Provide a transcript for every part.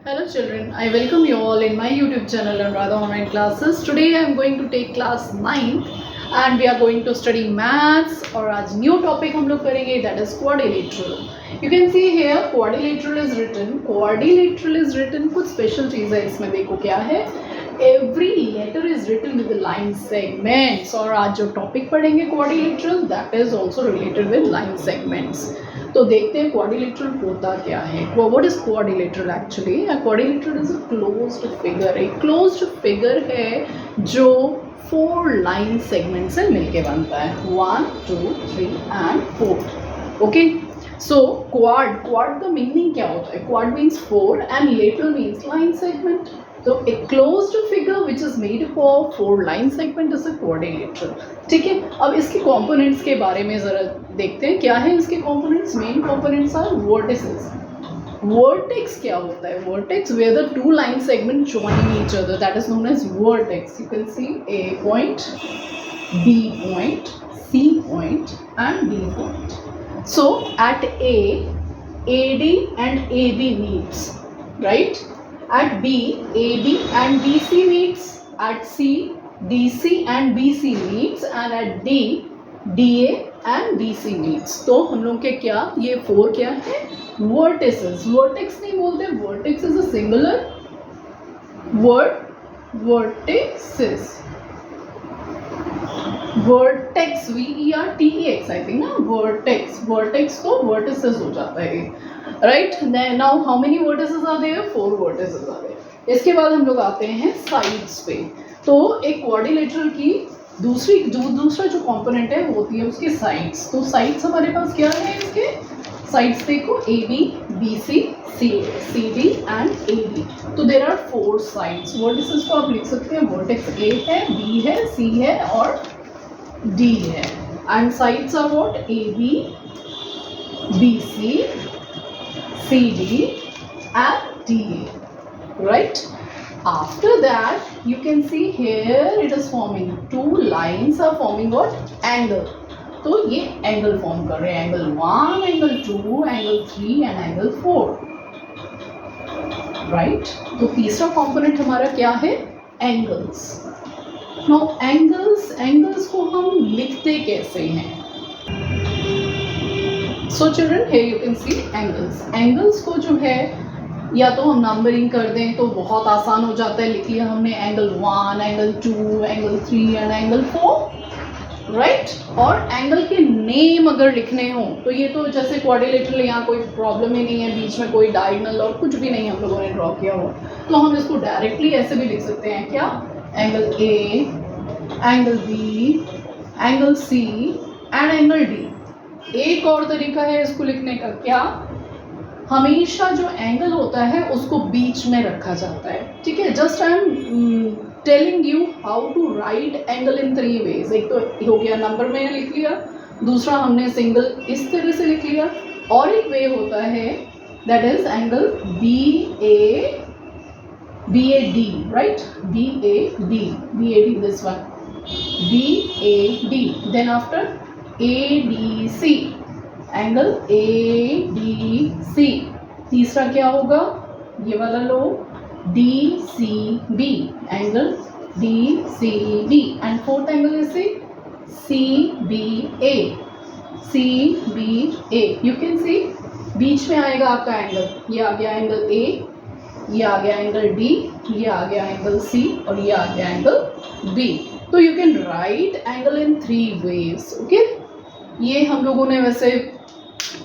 Hello children, I welcome you all in my YouTube channel Anuradha Online Classes. Today I am going to take class 9th and we are going to study maths और आज new topic हम लोग करेंगे that is quadrilateral. You can see here quadrilateral is written. Quadrilateral is written कुछ special चीज़ है इसमें देखो क्या है. Every letter is written with the line segments और आज जो topic पढ़ेंगे quadrilateral that is also related with line segments. तो देखते हैं क्वाड्रिलेटरल होता क्या है. What is quadrilateral actually? Quadrilateral is a closed figure. एक क्लोज्ड फिगर है जो 4 लाइन सेगमेंट से मिलके बनता है. 1 2 3 एंड 4. ओके, सो क्वाड का मीनिंग क्या होता है? Quad means 4 and lateral means line segment. तो a closed figure which is made up of 4 line segment is a quadrilateral. ठीक है, अब इसके कंपोनेंट्स के बारे में ज़रा देखते हैं क्या है इसके components. Main components are vertices. Vertex क्या होता है? Vertex where the 2 line segment join each other, that is known as vertex. You can see A point, B point, C point and D point. So at A, AD and AB meets, right? At B, AB and BC meets. At C, DC and BC meets. And at D, DA and DC meets. तो हम लोग के क्या ये 4 क्या है? Vertices. Vertex नहीं बोलते, vertex is a singular word. Vertices, vertex VERTEX I think ना. वर्टेक्स तो वर्टिसेस हो जाता है. Right, now how many vertices are there? 4 vertices are there. इसके बाद हम लोग आते हैं साइड्स पे. तो एक क्वाड्रिलेटरल की दूसरा जो कंपोनेंट है वो होती है उसके साइड्स. तो साइड्स हमारे पास क्या है? इसके साइड्स देखो AB, BC, CD and AD. तो देयर आर 4 साइड्स. वर्टिसेस को आप लिख सकते हैं वर्टेक्स A है, B है, C है और D है. And sides are what? AB, BC, CD and DA, right? After that you can see here it is forming 2 lines are forming what? Angle. तो ये एंगल फॉर्म कर रहे हैं. Angle 1, angle 2, angle 3 and angle 4, right? तो तीसरा component हमारा क्या है? एंगल्स. नाउ एंगल्स को हम लिखते कैसे हैं? So children here you can C angles को जो है या तो हम नंबरिंग कर दें तो बहुत आसान हो जाता है. लिख लिया हमने angle 1, angle 2, angle 3 and angle 4, right? और एंगल के नेम अगर लिखने हो तो ये तो जैसे क्वाड्रिलेटरल, यहाँ कोई प्रॉब्लम ही नहीं है, बीच में कोई डायगोनल और कुछ भी नहीं हम लोगों ने ड्रॉ किया हो, तो हम इसको डायरेक्टली ऐसे भी लिख सकते हैं. क्या? Angle A, angle B, angle C and angle D. एक और तरीका है इसको लिखने का. क्या? हमेशा जो एंगल होता है उसको बीच में रखा जाता है. ठीक है, just I am telling you how to write angle in 3 ways. एक तो हो गया नंबर में लिख लिया, दूसरा हमने सिंगल इस तरह से लिख लिया, और एक वे होता है that is angle BAD, right? BAD, this one BAD. Then after ADC, angle ADC. तीसरा क्या होगा? ये वाला लो, DCB, angle DCB. And fourth angle is CBA. You can see बीच में आएगा आपका एंगल. ये आ गया एंगल A, ये आ गया एंगल D, ये आ गया एंगल C और ये आ गया एंगल B. तो you can write angle in 3 ways. Okay, ये हम लोगों ने वैसे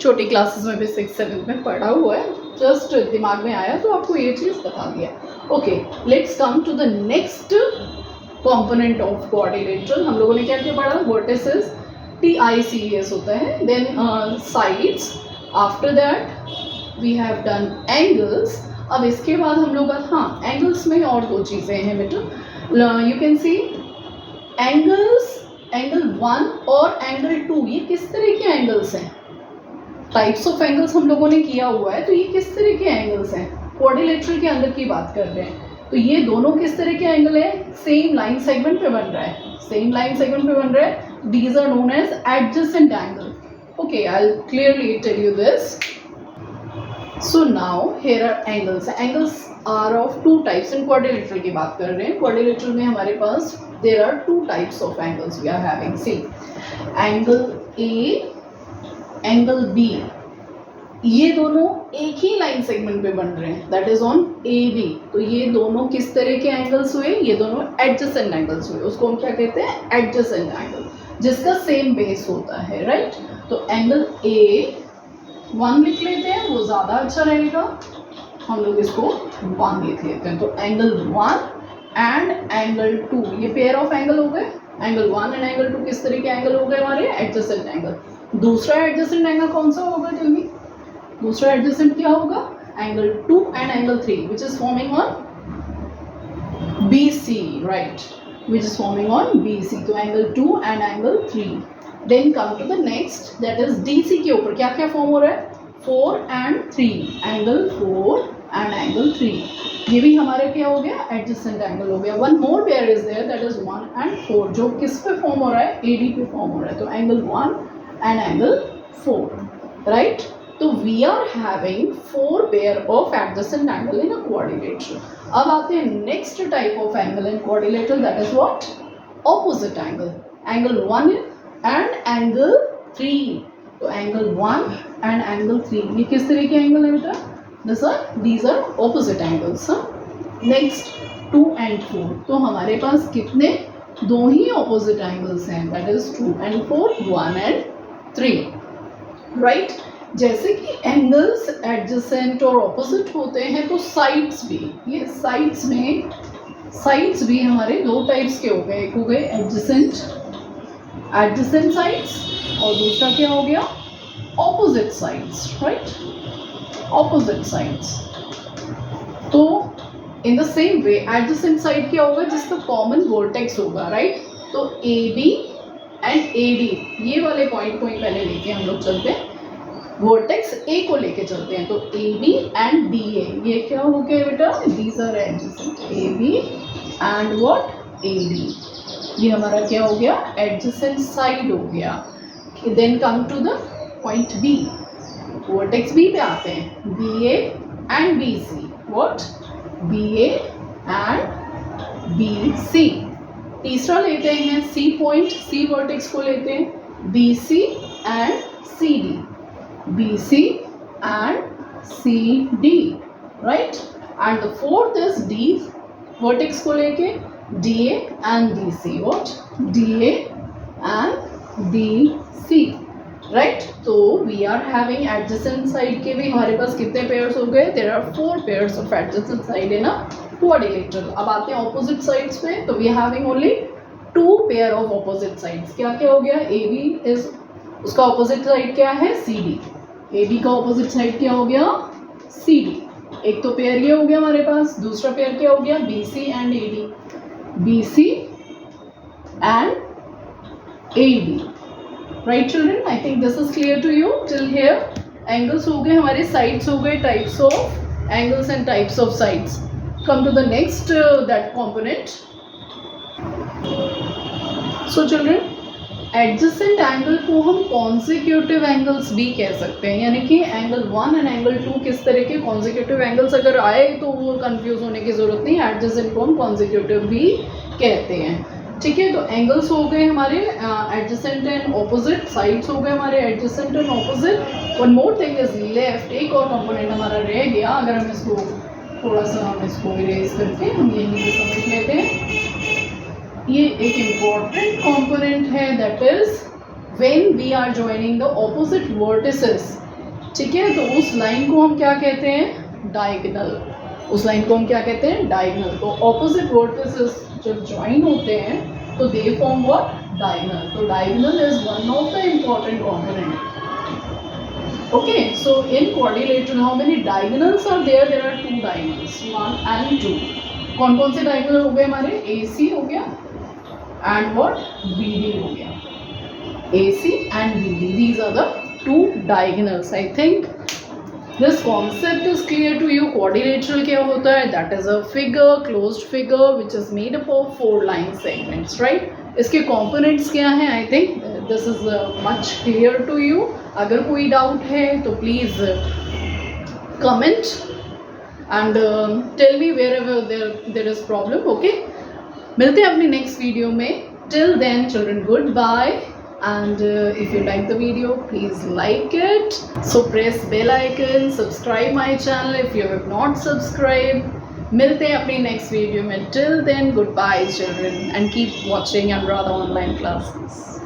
छोटी क्लासेस में भी 6th 7th में पढ़ा हुआ है, जस्ट दिमाग में आया तो आपको ये चीज़ बता दिया. Okay, let's come to the next component of quadrilateral. हम लोगों ने क्या क्या पढ़ा? वर्टिसेस, TICES होता है. Then sides. After that we have done angles. अब इसके बाद हम लोग हाँ, एंगल्स में और 2 चीज़ें हैं बेटा. You can C angles, angle 1 और एंगल 2. ये किस तरह के एंगल्स हैं? टाइप्स ऑफ एंगल्स हम लोगों ने किया हुआ है, तो ये किस तरह के एंगल्स हैं? क्वाड्रिलेटरल के अंदर की बात कर रहे हैं. तो ये दोनों किस तरह के एंगल है? सेम लाइन सेगमेंट पे बन रहा है. These are known as adjacent angle. Okay, I will clearly tell you this. So now here are angles. Angles are of two types. इन क्वाड्रिलेटरल की बात कर रहे हैं। क्वाड्रिलेटरल में हमारे पास there are two types of angles we are having. See angle A, angle B, ये दोनों एक ही लाइन सेगमेंट पे बन रहे हैं, that is on A B. तो ये दोनों किस तरह के एंगल्स हुए? ये दोनों एडजेसेंट एंगल्स हुए। उसको हम क्या कहते हैं? एडजेसेंट एंगल, जिसका सेम बेस होता है, राइट। तो एंगल ए 1 लिख लेते हैं, वो ज़्यादा अच्छा रहेगा। हम लोग इसको 1 लिख लेते हैं। तो एंगल 1 एंड एंगल 2 ये पेयर ऑफ एंगल हो गए। एंगल 1 एंड एंगल 2 किस तरह के एंगल हो गए? हमारे एडजेसेंट एंगल। दूसरा एडजेसेंट एंगल कौन सा होगा? Tell me. दूसरा एडजेसेंट क्या होगा? Angle 2 and angle 3 which is forming on BC, right, which is forming on BC. तो angle 2 and angle 3. Then come to the next, that is DC के ऊपर क्या क्या फॉर्म हो रहा है? 4 एंड 3, एंगल 4 एंड एंगल 3। ये भी हमारा क्या हो गया? एडजेसेंट एंगल हो गया। One more pair is there, that is 1 and 4, जो किस पे फॉर्म हो रहा है? AD पे फॉर्म हो रहा है। तो एंगल 1 एंड एंगल 4, राइट। तो we are having 4 pair of adjacent angle in a quadrilateral. अब आते हैं next type of angle in quadrilateral, that is what? Opposite angle. Angle 1 and angle 3। तो एंगल 1 एंड एंगल 3 ये किस तरह के angle है बेटा? These are opposite angles. Next 2 and 4। तो हमारे पास कितने? 2 ही ऑपोजिट एंगल्स हैं, that is 2 and 4, 1 and 3, right. जैसे कि एंगल्स एडजेसेंट और ऑपोजिट होते हैं, तो साइड्स भी, ये साइड्स भी हमारे 2 टाइप्स के हो गए। एक हो गए एडजेसेंट साइड्स, और दूसरा क्या हो गया? Opposite sides, right, opposite sides. तो in the same way adjacent side क्या होगा? जिसका कॉमन वर्टेक्स होगा, राइट। तो AB एंड AD ये वाले पॉइंट पहले लेके हम लोग चलते हैं, वर्टेक्स A को लेके चलते हैं। तो AB एंड DA ये क्या हो गया बेटा? These are adjacent, AB and what? AD। ये हमारा क्या हो गया? एडजेसेंट साइड हो गया। Then come to the point B, vertex B पे आते हैं, BA and BC, what? BA and BC। तीसरा लेते हैं C पॉइंट, C वर्टेक्स को लेते हैं, BC and CD, BC and CD, right? And the fourth is D vertex को लेके DA and DC, what? DA and DC, right? तो we are having adjacent side के भी हमारे पास कितने pairs हो गए? There are 4 pairs of adjacent side in a quadrilateral. अब आते हैं opposite sides पे, तो we are having only 2 pair of opposite sides. क्या क्या हो गया? AB is उसका opposite side क्या है? CD। AB का ऑपोजिट साइड क्या हो गया? CD। एक तो पेयर ये हो गया हमारे पास, दूसरा पेयर क्या हो गया? BC and AD, BC and AD, right children? I think this is clear to you till here. Angles हो गए हमारे, साइड्स हो गए, types of angles and types of sides. Come to the next that component. So children, adjacent angle को हम consecutive angles भी कह सकते हैं, यानी कि एंगल 1 एंड एंगल 2 किस तरह के कॉन्जिक्यूटिव एंगल्स अगर आए तो वो कंफ्यूज होने की ज़रूरत नहीं, एडजेसेंट को हम कॉन्जिक्यूटिव भी कहते हैं, ठीक है। तो एंगल्स हो गए हमारे एडजेसेंट एंड ऑपोजिट, साइड्स हो गए हमारे adjacent and opposite. One more thing is left, एक और कंपोनेंट हमारा रह गया। अगर हम इसको थोड़ा सा हम इसको इरेज करके हम यहीं पे समझ लेते हैं, ये एक इम्पॉर्टेंट कंपोनेंट है, that is when we are joining the opposite vertices, ठीक है। तो उस लाइन को हम क्या कहते हैं? डायगोनल। उस लाइन को हम क्या कहते हैं? डायगोनल। तो ऑपोजिट वर्टिसेस जब ज्वाइन होते हैं तो दे फॉर्म व्हाट? डायगोनल। तो diagonal is one of the important component. Okay, so in quadrilateral how many diagonals are there? There are 2 diagonals, 1 and 2. कौन कौन से diagonal हो गए हमारे? AC हो गया and what? BD हो गया। AC and BD, these are the 2 diagonals. I think this concept is clear to you. Quadrilateral क्या होता है? That is a figure, closed figure which is made up of 4 line segments, right? इसके components क्या हैं? I think this is much clear to you. अगर कोई doubt है तो please comment and tell me wherever there is problem. Okay, मिलते हैं अपनी next video में. Till then, children, goodbye. And if you like the video, please like it. So press bell icon, subscribe my channel if you have not subscribed. मिलते हैं अपनी next video में. Till then, goodbye children, and keep watching Anuradha online classes.